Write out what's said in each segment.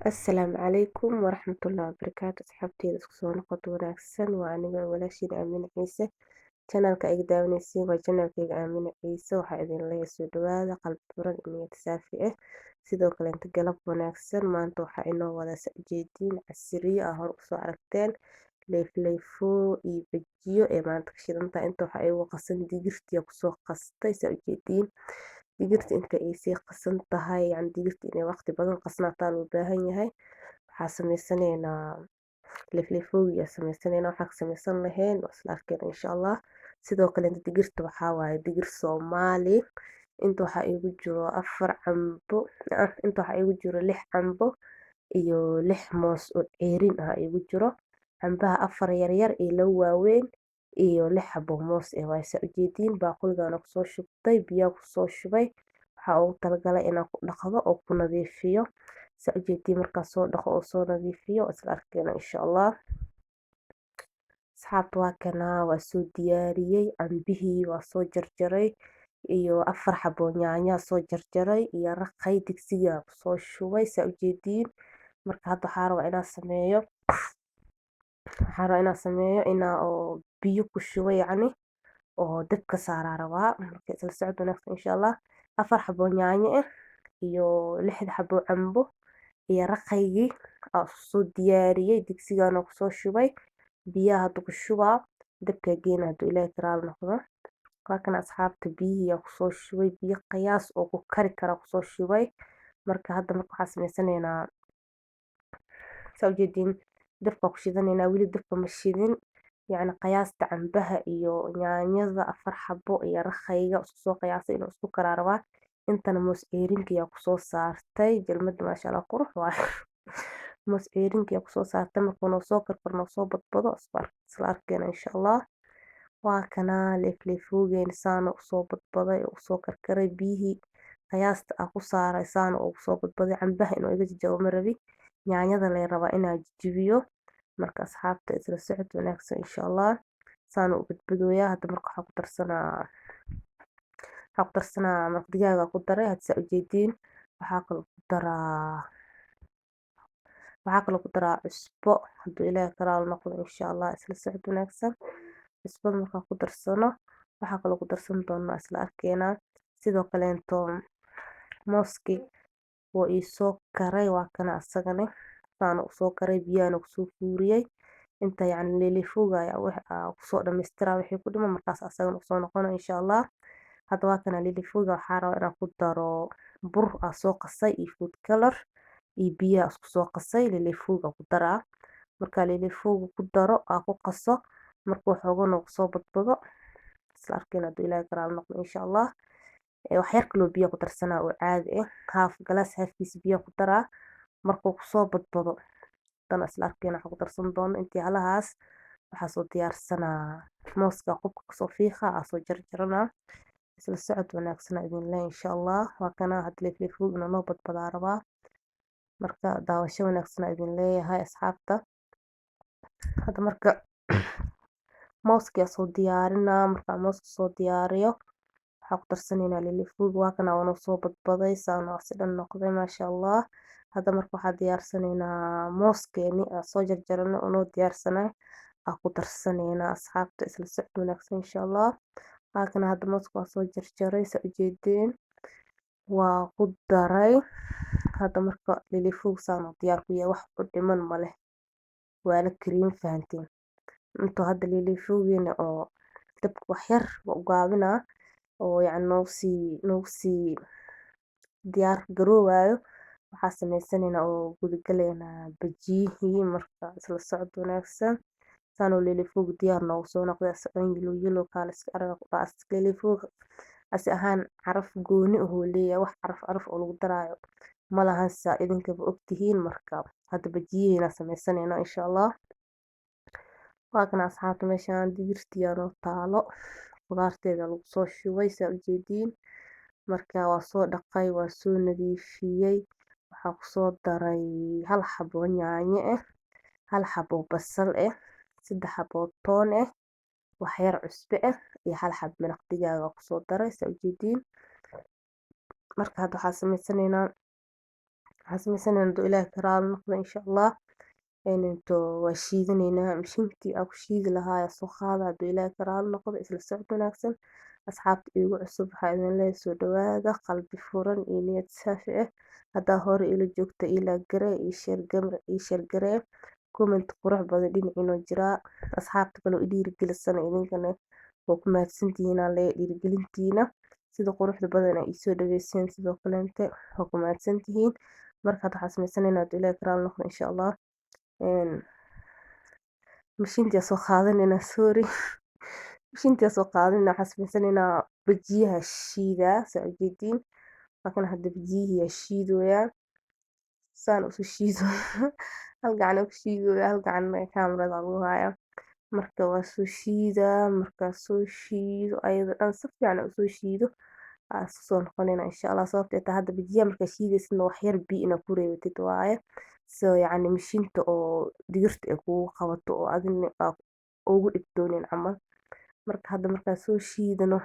Asalaamu calaykum waraxmatullaahi wabarakaatu asxaabteyda isku soo noqod wanaagsan waa aniga walaashiin Aamina Ciise channelka iga daawanaysiin waa channelkayga Aamina Ciise waxaa idin leeyahay soo dhawaada qalbi furan iyo niyad saafi ah sidoo kale inta galab wanaagsan maanta waxaa inoo wada jeediin casriyo ah hor usoo aragteen leefleefo iyo bajiyo ee maanta ka shidantahay inta waxaa igu qasan digirtii kusoo qastay saa ujeediin digirta inta ay sii qasan tahay yani digirta inay waqti badan qasnaataa loo baahan yahay waxaa samaysaneynaa leefleefowga samaysaneynaa waxaa ka samaysan lahayn waa isla arkeen insha allah sidoo kale inta digirta waxaa waaye digir soomaali inta waxaa igu jiro 4 cambo inta waxaa igu jiro 6 cambo iyo 6 moos oo ceerin ah igu jiro cambaha 4 yaryar iyo 2 waaweyn iyo 6 xabo moos waa saa ujeediin baaquligaana kusoo shubtay biyaa kusoo shubay waxaa ugu talagalay inaan ku dhaqdo oo ku nadiifiyo saa ujeediin markaa soo dhaqo oo soo nadiifiyo isla arkeena insha allah asxaabta waa kana waa soo diyaariyey cambihii waa soo jarjaray iyo 4 xabo yaanyo soo jarjaray iyo raqay digsiga kusoo shubay saa ujeediin marka hadda waxaa rabaa inaan sameeyo inaa oo biyo ku shubo yacni oo dabka saaraa rabaa marka isla socod wanaagsan insha allah 4 xabo yaanyo iyo 6 xabo cambo iyo raqaygii aan soo diyaariyey digsigaana kusoo shubay biyaha hadda ku shubaa dabka geena hadduu ilaahay ka raali noqdo waa kana asxaabta biyihii aan kusoo shubay biyo qiyaas oo ku kari kara kusoo shubay marka waxaa samaysaneynaa saa ujeediin dabka ku shidanaynaa weli dabka ma shidin yacni qiyaasta cambaha iyo yaanyada 4 xabo iyo raqayga isku soo qiyaasay inuu isku karaa rabaa intana moos ceerinkii aan kusoo saartay jalmada maasha allah qurux waaye moos ceerinkii aan kusoo saartay markuu noo soo karkaro noo soo badbado isla arkeena insha allah waa kana leefleefowgeena saana usoo badbaday oo usoo karkaray biyihii qiyaasta aan ku saaray saana ugu soo badbaday cambaha inuu iga jajabo ma rabi yaanyada lee rabaa inaan jajabiyo marka asxaabta isla socod wanaagsan insha allah saana u badbadooyaa hadda marka waxaa ku darsanaa maraq digaaga ku daray hadda saa ujeediin waxaa kaloo ku daraa cusbo hadduu ilaahay ka raali noqdo insha allah isla socod wanaagsan cusbada markaa ku darsano waxaa kaloo ku darsan doonaa isla arkeenaa sidoo kaleeto mooskii wuu iisoo karay waa kana asagana saana usoo karay biyahana kusoo fuuriyey inta yacni leefleefowga ayaa kusoo dhamaystiraa wixii ku dhiman markaas asagana usoo noqono insha allah hadda waa kana leefleefowga waxaa rabaa inaan ku daro bur aan soo qasay iyo food color iyo biyaha isku soo qasay leefleefowga ku daraa markaa leefleefowga ku daro aan ku qaso markuu xoogaa noogu soo badbado isla arkeena hadduu ilaahay ka raali noqdo insha allah wax yar kaloo biyo ku darsanaa oo caadi ah galaas haafkiisa biyo ku daraa markuu kusoo badbado haddana isla arkeena waxaa ku darsan doono intii halahaas waxaa soo diyaarsanaa mooska qubka kasoo fiiqa aa soo jarjaranaa isla socod wanaagsan idin leeyahay insha allah waa kana hadda leefleefowgana noo badbadaa rabaa marka daawasho wanaagsan idin leeyahay asxaabta hadda marka mooskii aan soo diyaarinaa markaa mooska soo diyaariyo waxaa ku darsanaynaa leefleefowga waa kana waa noo soo badbaday saana waa sidhan noqday maasha allah hadda marka waxaa diyaarsanaynaa mooskeeni aan soo jarjaranay oo noo diyaarsanay aan ku darsanaynaa asxaabta isla socod wanaagsan insha allah waa kana hadda mooska waa soo jarjaray saa ujeedeen waa ku daray hadda marka leefleefowga saana diyaar ku yahay wax u dhiman ma leh waa la kariyey fahanteen intuu hadda leefleefowgeena oo dabka wax yar u gaabinaa oo yacni noogu sii diyaar garoowayo waxaa samaysaneynaa oo gudagalaynaa bajiyihii marka isla socod wanaagsan saanoo leefleefowga diyaar noogu soo noqday asagoo yellow kaala iska araga ku dhaca leefleefowga asi ahaan caraf gooni ahuu leeyahay wax caraf oo lagu daraayo ma lahan saa idinkaba ogtihiin marka hadda bajiyaheena samaysaneynaa insha allah waa kana asxaabta meeshaan digirtii aa noo taalo qudaarteeda lagu soo shubay saa ujeediin marka waa soo dhaqay waa soo nadiifiyey waxaa kusoo daray 1 xabo yaanyo ah 1 xabo basal ah 3 xabo toon ah wax yar cusbo ah iyo 1 xabo maraq digaaga kusoo daray saa ujeediin marka hadda waxaa samaysaneynaa waxaan samaysanayna haduu ilaahay ka raali noqdo insha allah waa shiidanaynaa mishiinkii aan ku shiidi lahaa ayaa soo qaada haduu ilaahay ka raali noqdo isla socod wanaagsan asxaabta iigu cusub waxaa idin leeyahay soo dhawaada qalbi furan iyo niyad saafi ah haddaa hore ila joogta ila garee ii sheer garee comment qurux badan dhinaciinoo jiraa asxaabta kale oo i dhiirigelisana idinkana waa ku mahadsantihiin aan leeyahay dhiirigelintiina sida quruxda badan ay isoo dhaweyseen sidoo kaleente waa ku mahadsantihiin marka hadda waxaan samaysanaynaa haduu ilaahay ka raali noqdo insha allah mishiintii soo qaadanaynaa sorry mishiintii soo qaadanaynaa waxaan samaysanaynaa bajiyaha shiidaa saa ujeediin laakiin hadda bajiyihii shiidooyaa saan usoo shiidooyaa hal gacan ku shiidooyaa hal gacan kaamirada lagu hayaa marka waa soo shiidaa markaa soo shiido ayada dhan si fiican usoo shiido isku soo noqonayna insha allah sababtoo ah hadda bajiyaha markaa shiidaysidna wax yar biyo inaad ku reebatid waaye so yacni mishiinta oo digirta ay kugu qabato oo adina aa ugu dhibtoonin camal marka hadda markaa soo shiidano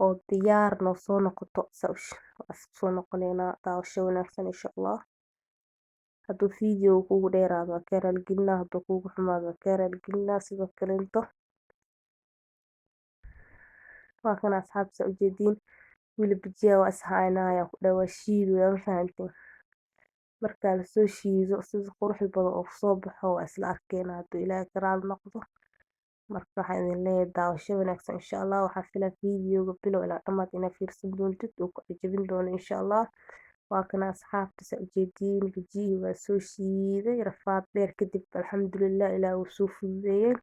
oo diyaar noo soo noqoto isku soo noqonaynaa daawasho wanaagsan insha allah hadduu video kugu dheeraado waa kaa raaligelinaa hadduu kugu xumaado waa kaa raaligelinaa sidoo kaleento waa kana asxaabta saa ujeediin wili bajiyaha waa ishaynaya ku dhawaa shiidooya ma fahanteen markaa lasoo shiido sida quruxda badan oo kusoo baxo waa isla arkeynaa hadduu ilaahay ka raali noqdo marka waxaan idin leeyahay daawasho wanaagsan insha allah waxaa filaa videoga bilow ilaa dhammaad inaad fiirsan doontid oo ku cajabin doono insha allah waa kana asxaabta saa ujeediin bajiyihii waa soo shiiday rafaad dheer kadib alxamdulilah ilaah wuu soo fududeeyey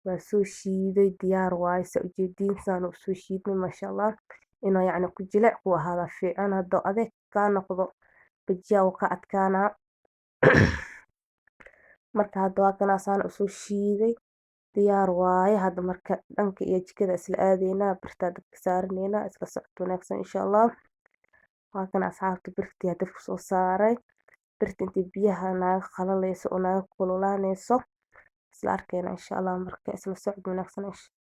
waa soo shiiday diyaar waaye saa ujeediin saana usoo shiidnay maasha allah inuu yacni ku jilic ku ahaada fiican hadduu adeeg kaa noqdo bajiyaha wuu ka adkaanaa marka hadda waa kana saana usoo shiiday diyaar waaye hadda marka dhanka iyo jikada isla aadaynaa birtaa dabka saaranaynaa isla socod wanaagsan insha allah waa kana asxaabta birtii dabka soo saaray birta intii biyaha naaga qalalayso oo naaga kululaanayso isla arkayna insha allah marka isla socod wanaagsan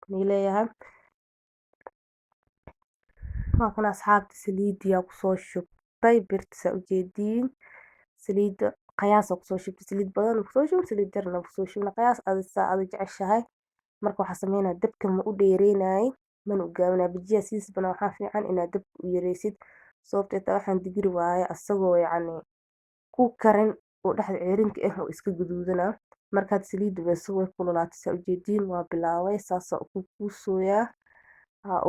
nii leeyahay waa kana asxaabta saliidiyaa kusoo shubtay birta saa ujeediin saliida qiyaasa kusoo shubtay saliid badan kusoo shubin saliid yarna kusoo shubin qiyaas saa aad jeceshahay marka waxaa sameynaa dabka ma u dheereynay mana u gaabinaa bajiyaha sidiisbana waxaa fiican inaad dabka u yareysid sababtoo ah waxaan digir waaye asagoo yacni ku karin oo dhexda ceerinka ah oo iska gaduudanaa markaad saliidda way kululaatay saa ujeediin waa bilaabay saasaa ku kuusooyaa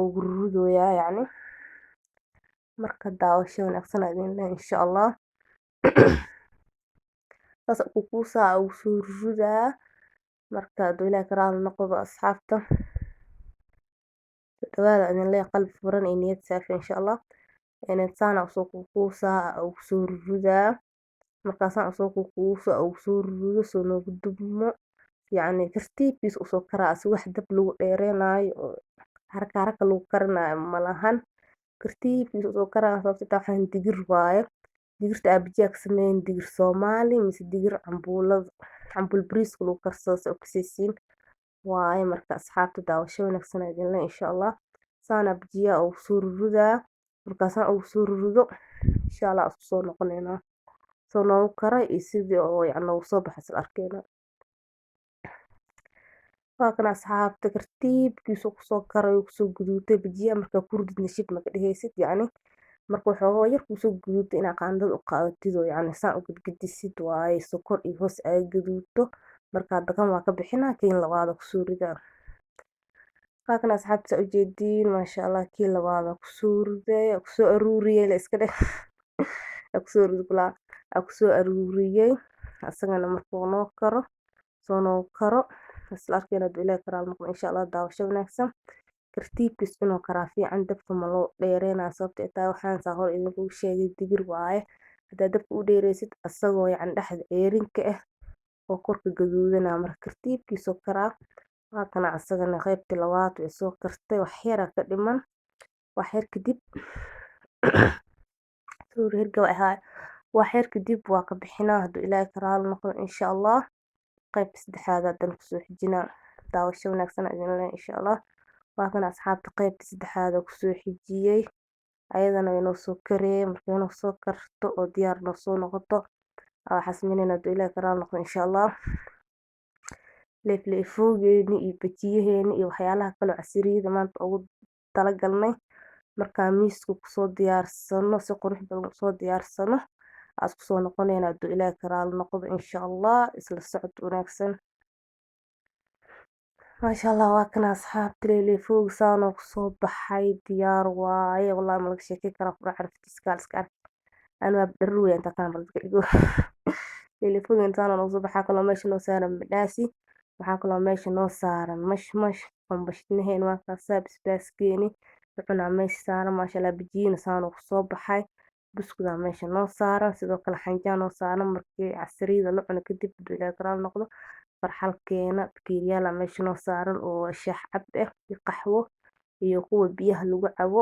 ugu rudooyaa yacni marka daawasho wanaagsan aa idin leh insha allah saasaa ku kuusaa ugu soo rudaa marka hadduu ilaahay ka raali noqdo asxaabta dhawaada idin leeyahay qalbi furan iyo niyad saafi insha allah saana usoo kuusaa ugu soo rudaa markaasaan usoo kuusaa ugu soo rudo soo noogu dubmo yacni tartiibkiisa usoo karaa asi wax dab lagu dheereenaayo oo haraka lagu karinaayo malahan tartiibkiisa usoo karaa sababtoo ah waxaan digir waaye digirta aa bajiyaha ka sameyn digir soomaali mise digir cambuul bariiska lagu karsado saa u kasaysiin waaye marka asxaabta daawasho wanaagsan aa idin leh insha allah saana bajiyaha ugu soo rudaa markaasaan ugu soo rudo insha allah isku soo noqonaynaa soo noogu karay iyo sidii oo yacni noogu soo baxay isla arkeyna waa kana asxaabta tartiibkiisa kusoo karay kusoo guduutay bajiyaha markaa ku rididna shib maka dhehaysid yacni marka waxoogaa yar kusoo guduutay inaa qaandada u qaadatid oo yacni saan u gadgadisid waaye sokor iyo hoos aa gaduuto markaa dagan waa ka bixinaa kiin labaada kusoo ridaa waa kana asxaabta saa ujeediin maasha allah kii labaada kusoo riday kusoo aruuriyey la iska dheh kusoo aruuriyey asagana markuu noo karo soo noogu karo isla arkeyna hadduu ilaahay ka raali noqdo insha allah daawasho wanaagsan tartiibkiis inuu karaa fiican dabka ma loo dheereynayo sababtoo ah taa waxaan saa hore idinkugu sheegay digir waaye haddaad dabka u dheereysid asagoo yacni dhexda ceerinka ah oo korka gaduudanaa marka tartiibkiisoo karaa waa kana asagana qaybtii labaad way soo kartay wax yaraa ka dhiman wax yar kadib wax yar kadib waa ka bixinaa hadduu ilaahay ka raali noqdo insha allah qaybta saddexaad haddana kusoo xijinaa daawasho wanaagsan idin leh insha allah waa kana asxaabta qaybta saddexaad kusoo xijiyey ayadana way noo soo kariyeen markay noo soo karto oo diyaar noo soo noqoto waxaa sameynayna hadduu ilaahay ka raali noqdo insha allah leefleefowgeeni iyo bajiyaheeni iyo waxyaalaha kaloo casiriyada maanta ugu talagalnay markaa miiska kusoo diyaarsano si qurux badan usoo diyaarsano aan isku soo noqonayna hadduu ilaahay ka raali noqdo insha allah isla socod wanaagsan maasha allah waa kana asxaabta leefleefowga saanoo kusoo baxay diyaar waaye wallahi ma laga sheekey karaa qurac caraftiiska iska ark anaa dharar weyn inta kana balka dhigo leefleefowga intaana noogu soo baxaa kaloo meesha noo saaran madhaasi waxaa kaloo meesha noo saaran mashmash qambashnaheyn waa kaasaa basbaaskeeni wuxuuna meesha saaran maasha allah bijiyina saanoo kusoo baxay buskudaa meesha noo saaran sidoo kale xanjaa noo saaran markii casiriyada la cuno kadib hadduu ilaahay ka raali noqdo farxalkeena bakeeriyaal meesha noo saaran oo shaah cab ah iyo qaxwo iyo kuwa biyaha lagu cabo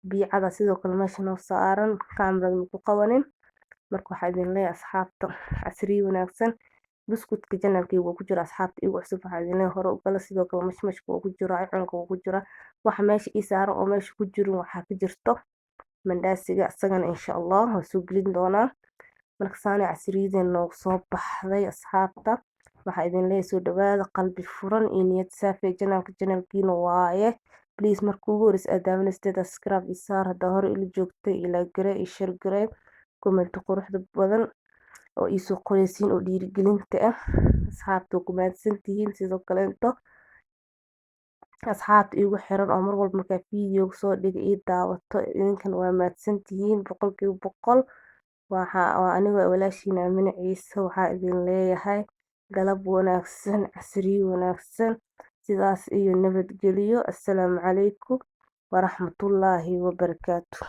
biyo cada sidoo kale meesha noo saaran kaamirada maku qabanin marka waxaa idin leeyahay asxaabta casriyo wanaagsan buskudka janalkii wuu ku jira asxaabta igu cusub waxaa idin leeyahay hore u gala sidoo kale mashmashka wuu ku jiraa cunka wuu ku jiraa waxa meesha ii saaran oo meesha ku jirin waxaa ka jirto mandhaasiga isagana insha allah waan soo gelin doonaa marka saani casriyadeena noogu soo baxday asxaabta waxaa idin leeyahay soo dhawaada qalbi furan iyo niyad saafi janalkiina waaye please marka ugu horeysa aad daawanaysid subscribe iyo saar haddaa hore ila joogtay ila garee iyo share garee comment quruxda badan oo ii soo qoraysiin oo dhiirigelinta ah asxaabta ku mahadsantihiin sidoo kaleeto asxaabta igu xiran oo mar walba markaa video soo dhiga ii daawato idinkan waa mahadsantihiin boqolkiiba boqol waa aniga walaashiin Aamina Ciise waxaa idin leeyahay galab wanaagsan casriyo wanaagsan sidaas iyo nabadgelyo assalaamu calaykum waraxmatullaahi wabarakaatuh